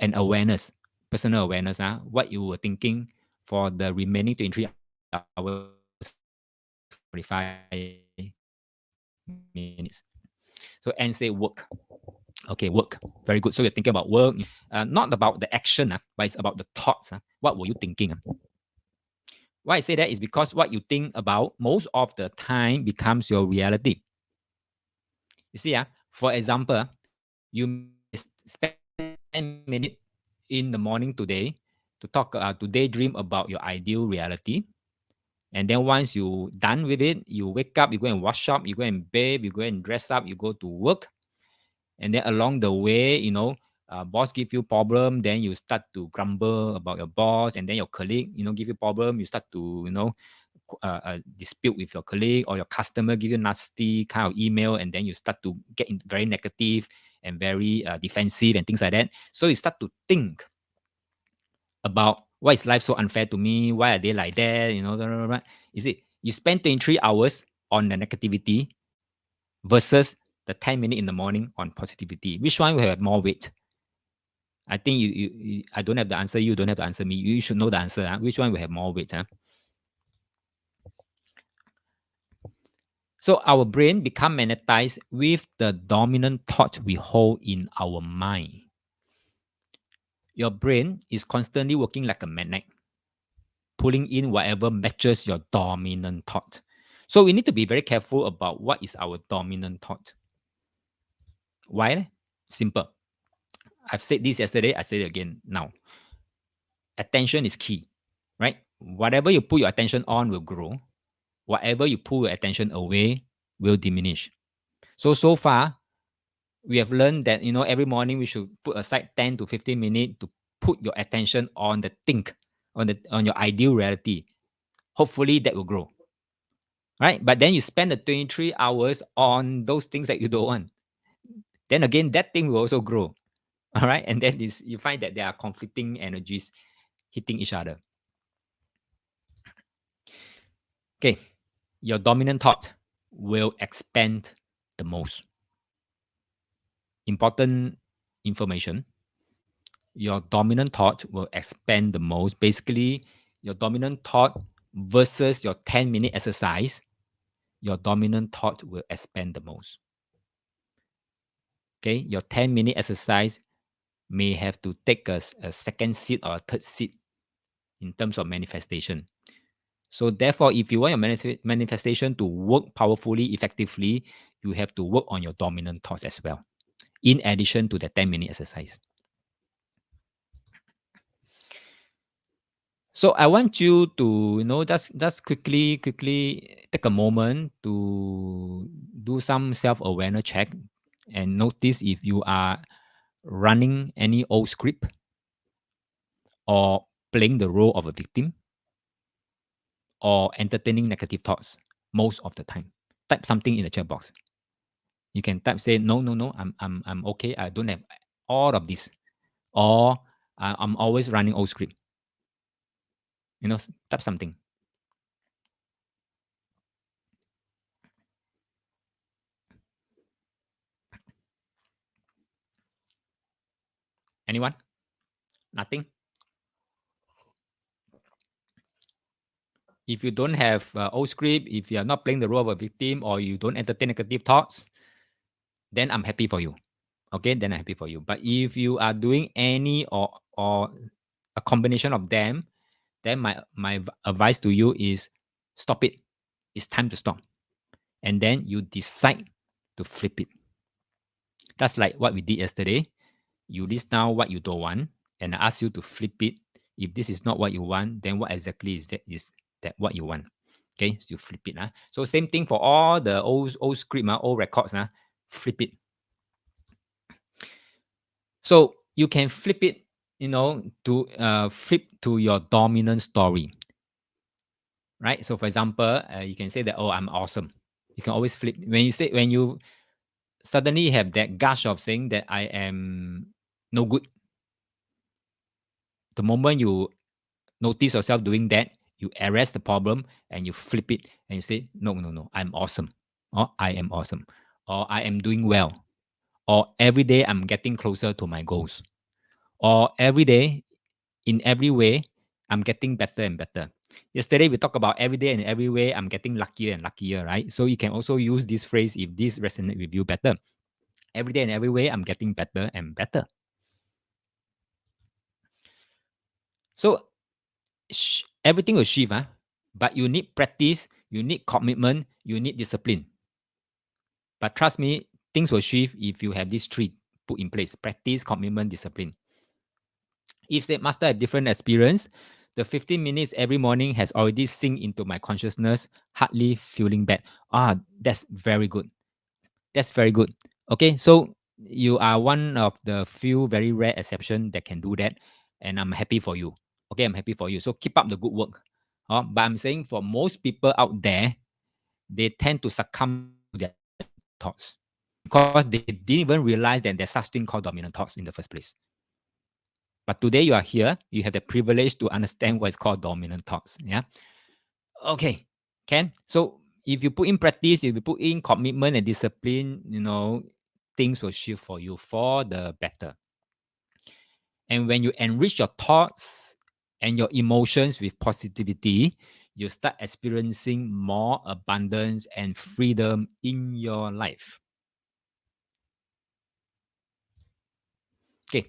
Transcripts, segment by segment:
an awareness, personal awareness, what you were thinking for the remaining 23 hours, 45 minutes. So N say work. Okay, work. Very good. So you're thinking about work, not about the action, but it's about the thoughts. What were you thinking? Why I say that is because what you think about most of the time becomes your reality. You see, for example, you may spend 10 minutes in the morning today to daydream about your ideal reality. And then once you done with it, you wake up, you go and wash up, you go and bathe, you go and dress up, you go to work. And then along the way, boss give you problem, then you start to grumble about your boss, and then your colleague, give you problem, you start to, dispute with your colleague, or your customer give you nasty kind of email, and then you start to get very negative and very defensive and things like that. So you start to think about why is life so unfair to me? Why are they like that? Blah, blah, blah. You see, you spend 23 hours on the negativity versus the 10 minutes in the morning on positivity. Which one will have more weight? I think I don't have the answer. You don't have to answer me. You should know the answer. Which one will have more weight? So our brain become magnetized with the dominant thought we hold in our mind. Your brain is constantly working like a magnet, pulling in whatever matches your dominant thought. So we need to be very careful about what is our dominant thought. Why? Simple. I've said this yesterday, I say it again now. Attention is key, right? Whatever you put your attention on will grow. Whatever you pull your attention away will diminish. So far, we have learned that every morning we should put aside 10 to 15 minutes to put your attention on the think, on your ideal reality. Hopefully that will grow. Right? But then you spend the 23 hours on those things that you don't want. Then again, that thing will also grow. All right. And then you find that there are conflicting energies hitting each other. Okay. Your dominant thought will expand the most. Important information. Your dominant thought will expand the most. Basically, your dominant thought versus your 10-minute exercise, your dominant thought will expand the most. Okay. Your 10-minute exercise may have to take a second seat or a third seat in terms of manifestation. So therefore, if you want your manifestation to work powerfully, effectively, you have to work on your dominant thoughts as well, in addition to the 10-minute exercise. So I want you to, just quickly take a moment to do some self-awareness check and notice if you are running any old script or playing the role of a victim or entertaining negative thoughts most of the time. Type something in the chat box. You can type, say, no, I'm okay. I don't have all of this. Or I'm always running old script. Type something. Anyone? Nothing? If you don't have old script, if you are not playing the role of a victim, or you don't entertain negative thoughts, then I'm happy for you. Okay, then I'm happy for you. But if you are doing any or a combination of them, then my advice to you is stop it. It's time to stop. And then you decide to flip it. That's like what we did yesterday. You list down what you don't want, and I ask you to flip it. If this is not what you want, then what exactly is that what you want? Okay, so you flip it. So same thing for all the old script, old records. Flip it. So you can flip it, to flip to your dominant story. Right? So for example, you can say that, oh, I'm awesome. You can always flip. When you suddenly have that gush of saying that I am no good, the moment you notice yourself doing that, you arrest the problem and you flip it and you say, no, I'm awesome. Or I am awesome. Or I am doing well. Or every day I'm getting closer to my goals. or every day, in every way, I'm getting better and better. Yesterday we talked about every day and every way I'm getting luckier and luckier, right? So you can also use this phrase if this resonates with you better. Every day and every way I'm getting better and better. So everything will shift, but you need practice, you need commitment, you need discipline. But trust me, things will shift if you have these three put in place: practice, commitment, discipline. If they master a different experience, the 15 minutes every morning has already sink into my consciousness, hardly feeling bad. That's very good. That's very good. Okay, so you are one of the few very rare exception that can do that, and I'm happy for you. Okay, I'm happy for you. So keep up the good work. But I'm saying for most people out there, they tend to succumb to their thoughts because they didn't even realize that there's such thing called dominant thoughts in the first place. But today you are here, you have the privilege to understand what is called dominant thoughts. Yeah. Okay. Ken. So if you put in practice, if you put in commitment and discipline, things will shift for you for the better. And when you enrich your thoughts and your emotions with positivity, you start experiencing more abundance and freedom in your life. Okay.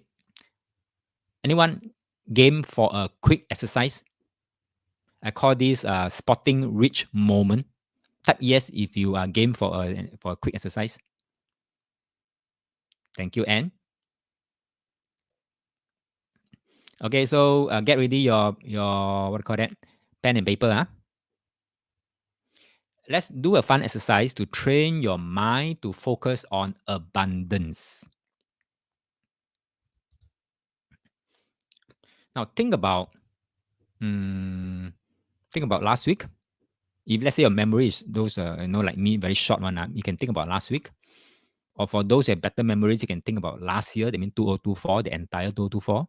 Anyone game for a quick exercise? I call this spotting rich moment. Type yes if you are game for a quick exercise. Thank you, Anne. Okay, so get ready your what do you call that, pen and paper. Let's do a fun exercise to train your mind to focus on abundance. Now think about last week. If let's say your memory is those like me, very short one, you can think about last week. Or for those who have better memories, you can think about last year. That means 2024, the entire 2024.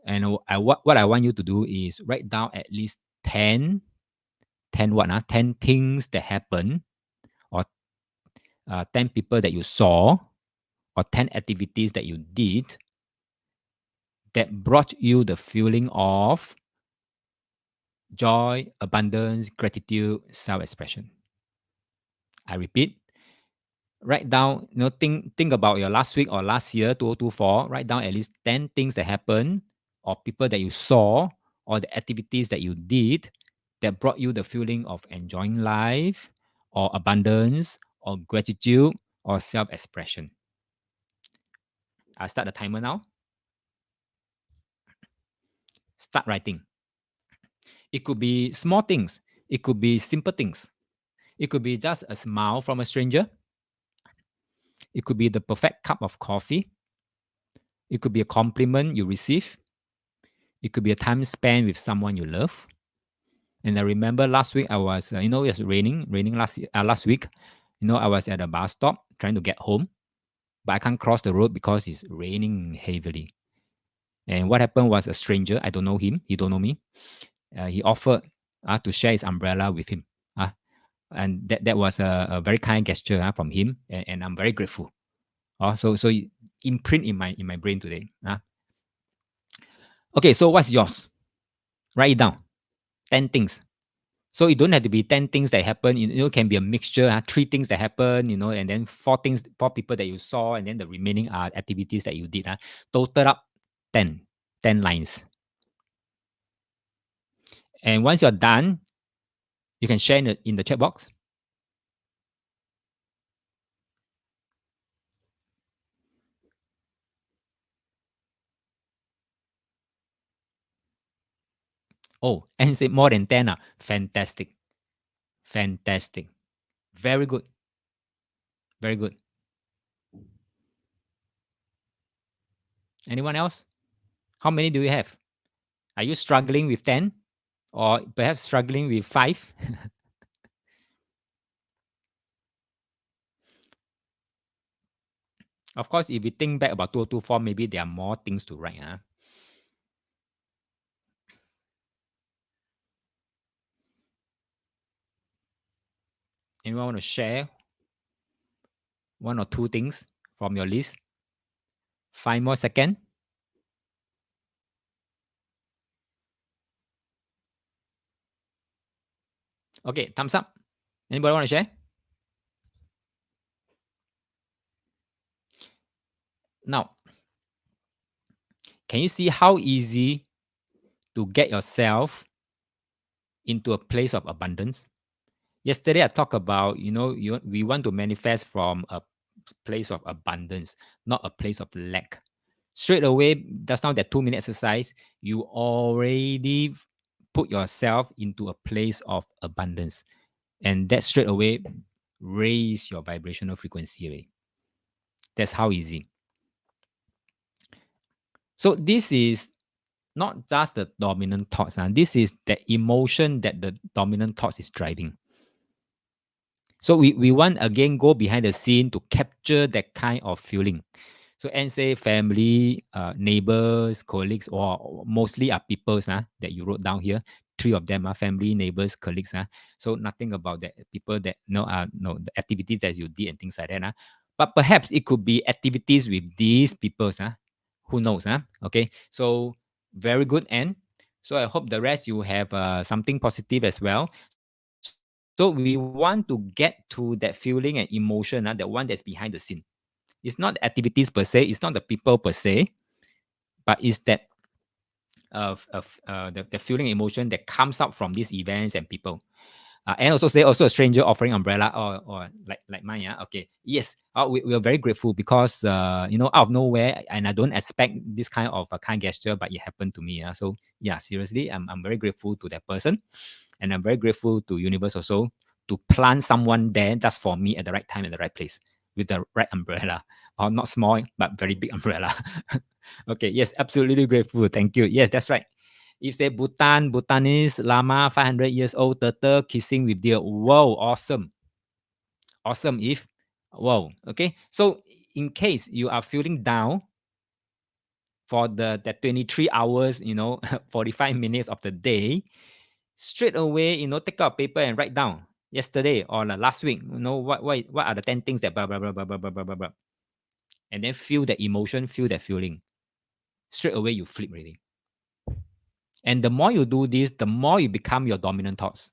And what I want you to do is write down at least 10 things that happen, or 10 people that you saw, or 10 activities that you did that brought you the feeling of joy, abundance, gratitude, self-expression. I repeat, write down, think about your last week or last year, 2024, write down at least 10 things that happened, or people that you saw, or the activities that you did that brought you the feeling of enjoying life, or abundance, or gratitude, or self-expression. I'll start the timer now. Start writing. It could be small things. It could be simple things. It could be just a smile from a stranger. It could be the perfect cup of coffee. It could be a compliment you receive. It could be a time spent with someone you love. And I remember last week I was, it was raining last week. I was at a bus stop trying to get home, but I can't cross the road because it's raining heavily. And what happened was a stranger, I don't know him, he don't know me. He offered to share his umbrella with him. And that was a very kind gesture from him, and I'm very grateful. So imprint in my brain today. Okay, so what's yours? Write it down. 10 things. So it don't have to be 10 things that happen. It can be a mixture. 3 things that happen, and then 4 people that you saw, and then the remaining are activities that you did. Total up 10. 10 lines. And once you're done, you can share in the chat box. Oh, and say more than 10. Fantastic. Fantastic. Very good. Very good. Anyone else? How many do you have? Are you struggling with 10? Or perhaps struggling with 5? Of course, if you think back about 2024, maybe there are more things to write. Anyone want to share 1 or 2 things from your list? 5 more seconds. Okay, thumbs up. Anybody want to share? Now, can you see how easy to get yourself into a place of abundance? Yesterday, I talked about, we want to manifest from a place of abundance, not a place of lack. Straight away, just now that 2-minute exercise, you already put yourself into a place of abundance. And that straight away raise your vibrational frequency rate. That's how easy. So this is not just the dominant thoughts. This is the emotion that the dominant thoughts is driving. So we want again go behind the scene to capture that kind of feeling. So and say family, neighbors, colleagues, or mostly are peoples that you wrote down here. 3 of them are family, neighbors, colleagues. So nothing about the people that no the activities that you did and things like that. But perhaps it could be activities with these peoples. Who knows? Okay. So very good. And so I hope the rest you have something positive as well. So we want to get to that feeling and emotion, the one that's behind the scene. It's not the activities per se, it's not the people per se, but it's that the feeling emotion that comes out from these events and people. And also say also a stranger offering umbrella or like mine. Okay. Yes. We are very grateful because out of nowhere and I don't expect this kind of a kind gesture, but it happened to me. So yeah, seriously, I'm very grateful to that person. And I'm very grateful to universe also to plant someone there just for me at the right time at the right place with the right umbrella. Or not small, but very big umbrella. Okay, yes, absolutely grateful. Thank you. Yes, that's right. If say Bhutan, Bhutanese Lama, 500 years old, turtle kissing with deer. Whoa, awesome. Awesome, if. Whoa, okay. So in case you are feeling down for that 23 hours, 45 minutes of the day, straight away, take out paper and write down yesterday or last week, what are the 10 things that blah, blah, blah, blah, blah, blah, blah, blah, blah. And then feel that emotion, feel that feeling. Straight away, you flip really. And the more you do this, the more you become your dominant thoughts.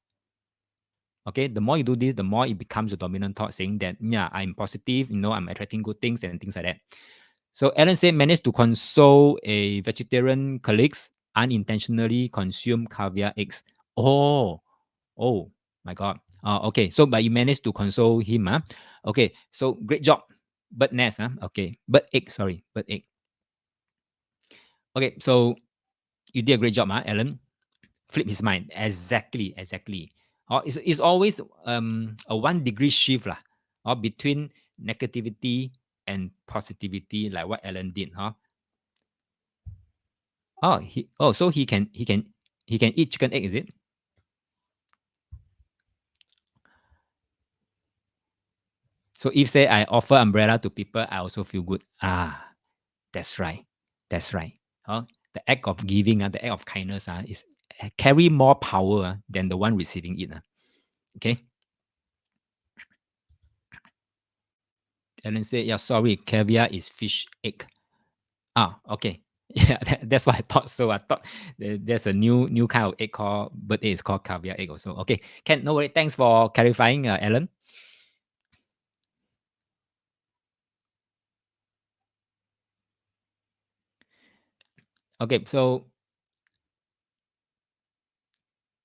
Okay, the more you do this, the more it becomes your dominant thought saying that, yeah, I'm positive, I'm attracting good things and things like that. So Alan said managed to console a vegetarian colleagues unintentionally consume caviar eggs. Oh, my God. Okay, so but you managed to console him. Okay, so great job. Bird nest. Okay, bird egg. Sorry, bird egg. Okay, so you did a great job, Alan. Flip his mind. Exactly, exactly. It's always a 1 degree shift lah, between negativity and positivity, like what Alan did, so he can eat chicken egg, is it? So if say I offer umbrella to people, I also feel good. That's right. That's right. The act of giving, the act of kindness is carry more power than the one receiving it. Okay. And then say, yeah, sorry, caviar is fish egg. Okay. Yeah, that's what I thought. So I thought there's a new kind of egg called bird egg. It's called caviar egg also. Okay, Ken, no worry. Thanks for clarifying, Alan. Okay, so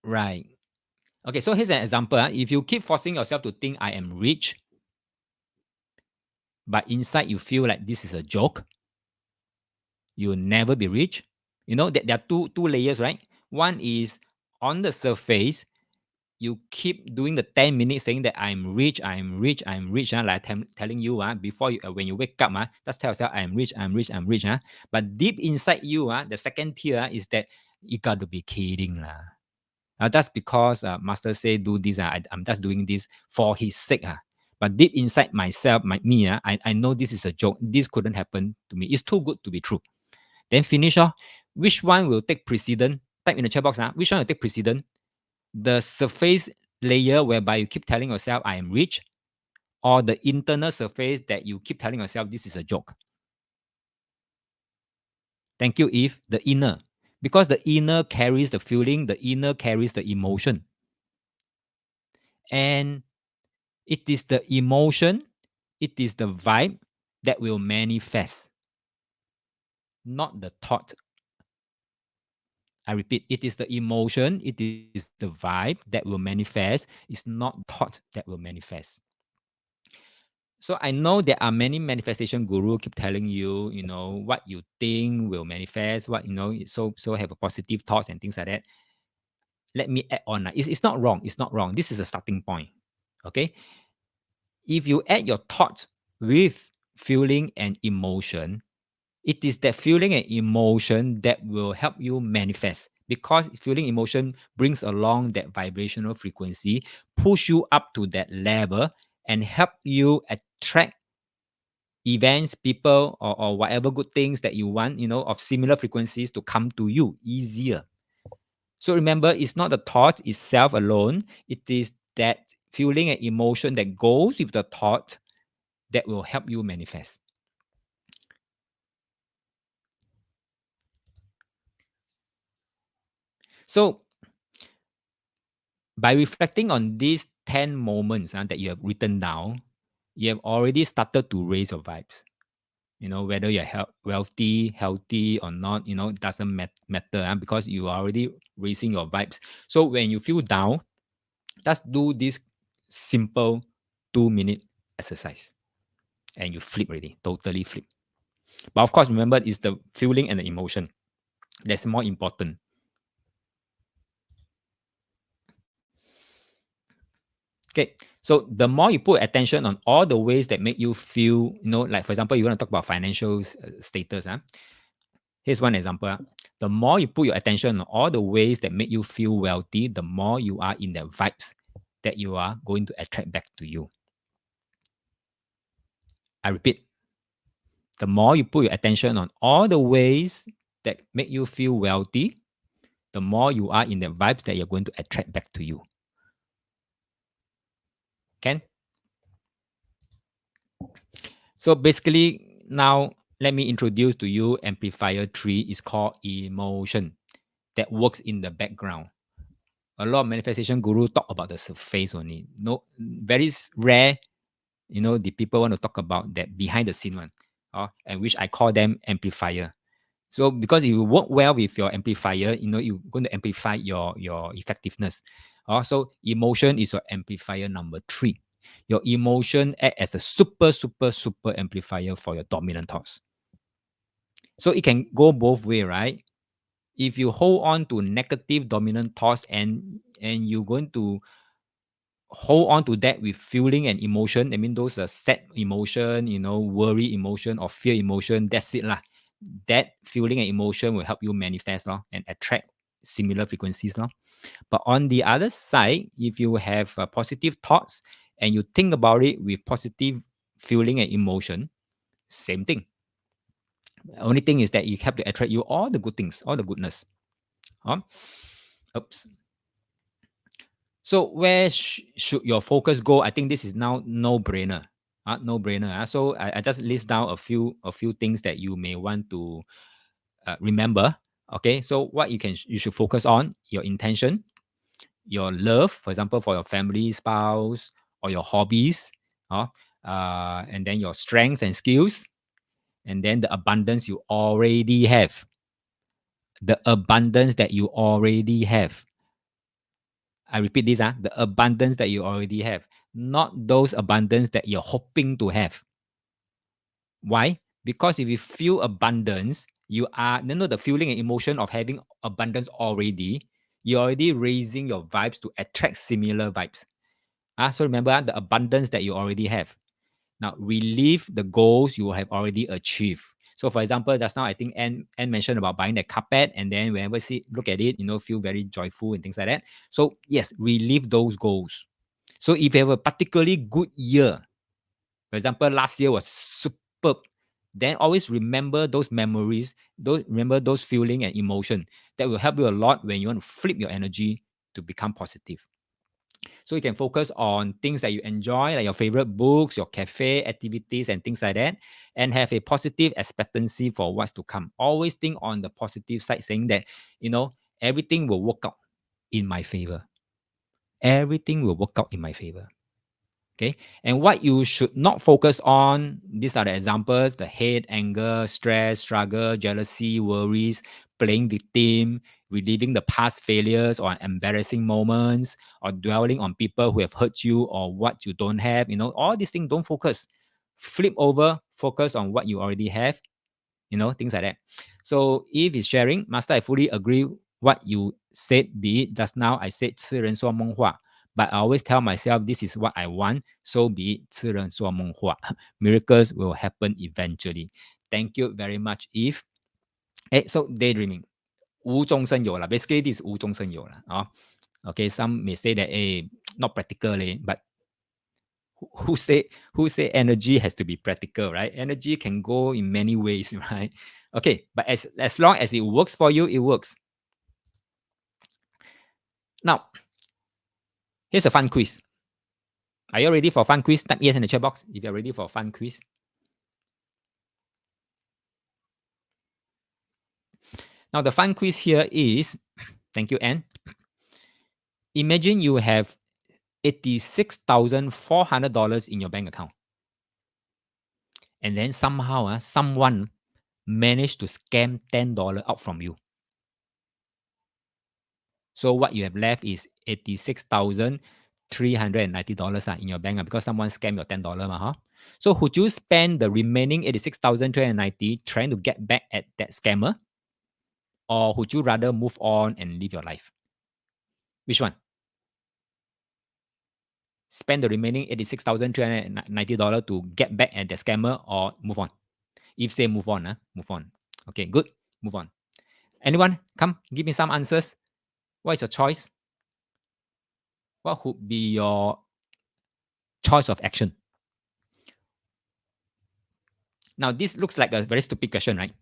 right. Okay, so here's an example. If you keep forcing yourself to think I am rich, but inside you feel like this is a joke, you'll never be rich. That there are two layers, right? One is on the surface, you keep doing the 10 minutes saying that I'm rich, I'm rich, I'm rich, like telling you before you when you wake up, just tell yourself I'm rich, I'm rich, I'm rich. But deep inside you, the second tier is that you got to be kidding. That's because Master say do this. I'm just doing this for his sake. But deep inside myself, me, I know this is a joke. This couldn't happen to me. It's too good to be true. Then finish. Which one will take precedent? Type in the chat box. Which one will take precedent? The surface layer whereby you keep telling yourself I am rich, or the internal surface that you keep telling yourself this is a joke. Thank you, Eve. The inner. Because the inner carries the feeling, the inner carries the emotion. And it is the emotion, it is the vibe that will manifest, not the thought. I repeat, it is the emotion, it is the vibe that will manifest, it's not thought that will manifest. So I know there are many manifestation guru keep telling you, what you think will manifest, what so have a positive thoughts and things like that. Let me add on. It's not wrong. It's not wrong. This is a starting point. Okay. If you add your thought with feeling and emotion, it is that feeling and emotion that will help you manifest, because feeling emotion brings along that vibrational frequency, push you up to that level and help you attract events, people, or whatever good things that you want, of similar frequencies to come to you easier. So remember, it's not the thought itself alone, it is that feeling and emotion that goes with the thought that will help you manifest. So by reflecting on these 10 moments that you have written down, you have already started to raise your vibes. Whether you're wealthy, healthy or not, it doesn't matter, because you are already raising your vibes. So when you feel down, just do this simple 2-minute exercise and you flip already, totally flip. But of course, remember, it's the feeling and the emotion that's more important. Okay, so the more you put attention on all the ways that make you feel, like for example, you want to talk about financial status. Here's one example. The more you put your attention on all the ways that make you feel wealthy, the more you are in the vibes that you are going to attract back to you. I repeat, the more you put your attention on all the ways that make you feel wealthy, the more you are in the vibes that you're going to attract back to you. Can? So basically, now let me introduce to you amplifier 3 is called emotion that works in the background. A lot of manifestation guru talk about the surface only. No, very rare, the people want to talk about that behind the scene one, and which I call them amplifier. So because if you work well with your amplifier, you're going to amplify your effectiveness. So emotion is your amplifier number 3. Your emotion act as a super, super, super amplifier for your dominant thoughts. So it can go both way, right? If you hold on to negative dominant thoughts and you're going to hold on to that with feeling and emotion, I mean those are sad emotion, worry emotion or fear emotion, that's it lah. That feeling and emotion will help you manifest and attract similar frequencies. But on the other side, if you have positive thoughts and you think about it with positive feeling and emotion, same thing. The only thing is that you have to attract you all the good things, all the goodness. Oops. So where should your focus go? I think this is now no brainer. No brainer. So I just list down a few things that you may want to remember. Okay, so what you should focus on: your intention, your love, for example, for your family, spouse, or your hobbies, and then your strengths and skills, and then the abundance you already have. The abundance that you already have. I repeat this, the abundance that you already have, not those abundance that you're hoping to have. Why? Because if you feel abundance, you are the feeling and emotion of having abundance already. You're already raising your vibes to attract similar vibes. So remember the abundance that you already have. Now relive the goals you have already achieved. So for example, just now I think Anne mentioned about buying the carpet, and then whenever look at it, feel very joyful and things like that. So yes, relive those goals. So if you have a particularly good year, for example, last year was superb, then always remember those memories, remember those feeling and emotion that will help you a lot when you want to flip your energy to become positive. So you can focus on things that you enjoy, like your favorite books, your cafe activities, and things like that, and have a positive expectancy for what's to come. Always think on the positive side, saying that, everything will work out in my favor. everything will work out in my favor. Okay. And what you should not focus on, these are the examples: the hate, anger, stress, struggle, jealousy, worries, playing victim, reliving the past failures or embarrassing moments, or dwelling on people who have hurt you or what you don't have. All these things, don't focus. Flip over, focus on what you already have, things like that. So Eve is sharing, Master, I fully agree what you said, be it just now I said 痴人说梦话, but I always tell myself this is what I want, so be it 痴人说梦话. Miracles will happen eventually. Thank you very much, Eve. So daydreaming. 无中生有啦. Basically, this is 无中生有啦. Okay, some may say that, not practical, but who say energy has to be practical, right? Energy can go in many ways, right? Okay, but as long as it works for you, it works. Now, here's a fun quiz. Are you ready for a fun quiz? Type yes in the chat box if you're ready for a fun quiz. Now, the fun quiz here is, thank you, Anne. Imagine you have $86,400 in your bank account. And then somehow, someone managed to scam $10 out from you. So what you have left is $86,390 in your bank because someone scammed your $10. So would you spend the remaining $86,390 trying to get back at that scammer? Or would you rather move on and live your life? Which one? Spend the remaining $86,390 to get back at the scammer or move on? If say move on, move on. Okay, good. Move on. Anyone? Come, give me some answers. What is your choice? What would be your choice of action? Now, this looks like a very stupid question, right?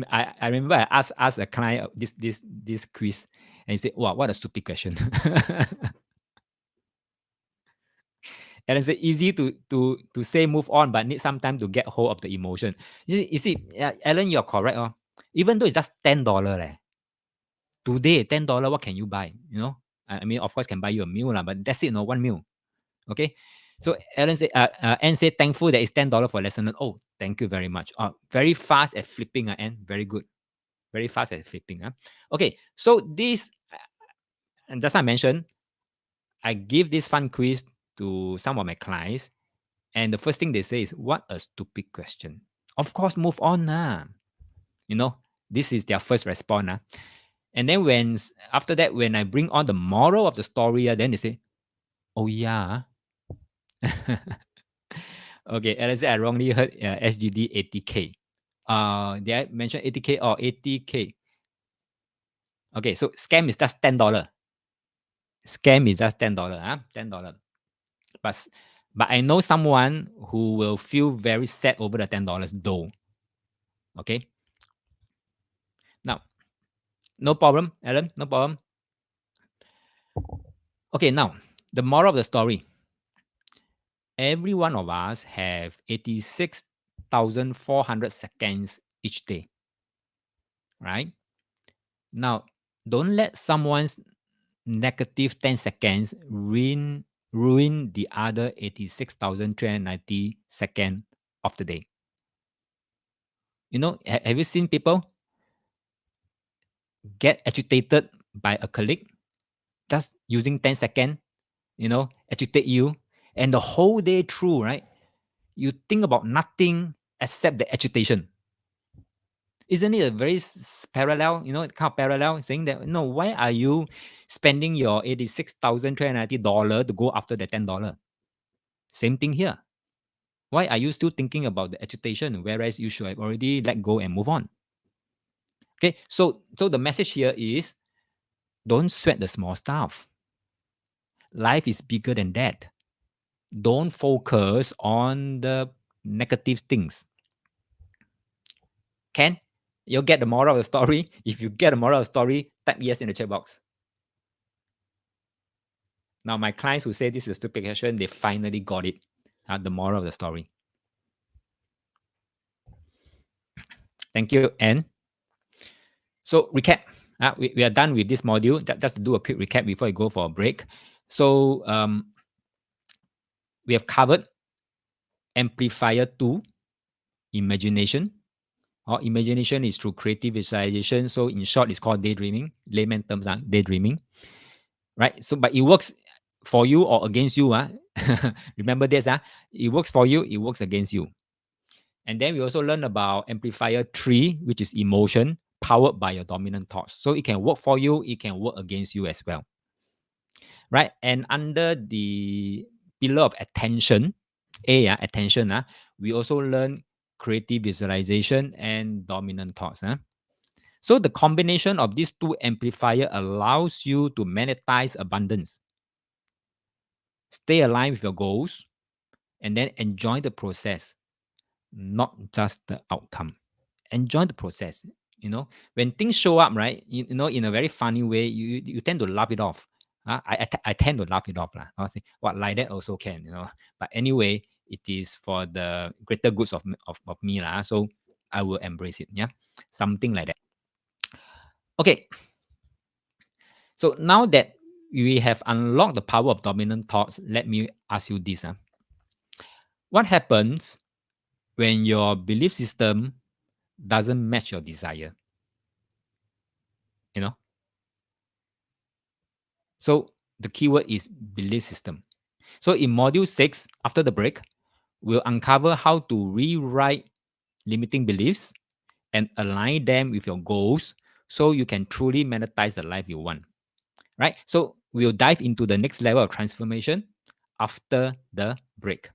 I remember I asked a client this quiz, and he said, "Wow, what a stupid question!" And it's easy to say move on, but need some time to get hold of the emotion. You see, Alan, you're correct. Even though it's just $10, today $10, what can you buy? I mean, of course, can buy you a meal, but that's it. No, one meal. Okay. So Alan said, Anne said, thankful that it's $10 for lesson. Oh, thank you very much. Very fast at flipping, Anne. Very good. Very fast at flipping. Okay. So this, and as I mentioned, I give this fun quiz to some of my clients, and the first thing they say is, "What a stupid question." Of course, move on, This is their first response, And then after that, when I bring on the moral of the story, then they say, "Oh yeah." Okay, let's say I wrongly heard SGD 80K. Did I mention 80K or 80K? Okay, so scam is just $10. Scam is just $10, $10. But I know someone who will feel very sad over the $10 though. Okay. Now, no problem, Alan. No problem. Okay, now the moral of the story. Every one of us have 86,400 seconds each day. Right? Now, don't let someone's negative 10 seconds ruin the other 86,390 seconds of the day. Have you seen people get agitated by a colleague just using 10 seconds, agitate you, and the whole day through, right? You think about nothing except the agitation. Isn't it a very parallel, kind of parallel, saying that, no, why are you spending your $86,390 to go after the $10? Same thing here. Why are you still thinking about the agitation, whereas you should have already let go and move on? Okay, so the message here is, don't sweat the small stuff. Life is bigger than that. Don't focus on the negative things. Ken, you'll get the moral of the story. If you get the moral of the story, type yes in the chat box. Now, my clients who say this is a stupid question, they finally got it. The moral of the story. Thank you, Anne. So, recap. We are done with this module. Just to do a quick recap before we go for a break. So we have covered amplifier 2, imagination. Or imagination is through creative visualization. So in short, it's called daydreaming. Layman terms are daydreaming. Right? So but it works for you or against you. Remember this. It works for you, it works against you. And then we also learn about amplifier 3, which is emotion, powered by your dominant thoughts. So it can work for you, it can work against you as well. Right? And under the pillar of attention, attention, we also learn creative visualization and dominant thoughts. So the combination of these two amplifier allows you to monetize abundance, stay aligned with your goals, and then enjoy the process, not just the outcome. Enjoy the process. When things show up, right? In a very funny way, you tend to laugh it off. I tend to laugh it off. I say, what, like that also can, But anyway, it is for the greater goods of me. So I will embrace it. Yeah. Something like that. Okay. So now that we have unlocked the power of dominant thoughts, let me ask you this. What happens when your belief system doesn't match your desire? You know? So the keyword is belief system. So in module 6, after the break, we'll uncover how to rewrite limiting beliefs and align them with your goals so you can truly monetize the life you want. Right? So we'll dive into the next level of transformation after the break.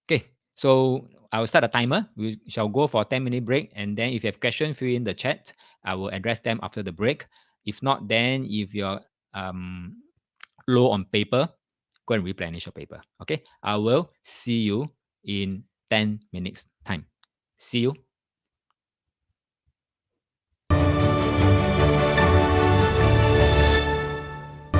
Okay, so I will start a timer. We shall go for a 10-minute break. And then if you have questions, fill in the chat. I will address them after the break. If not, then if you're low on paper, go and replenish your paper. Okay, I will see you in 10 minutes time. See you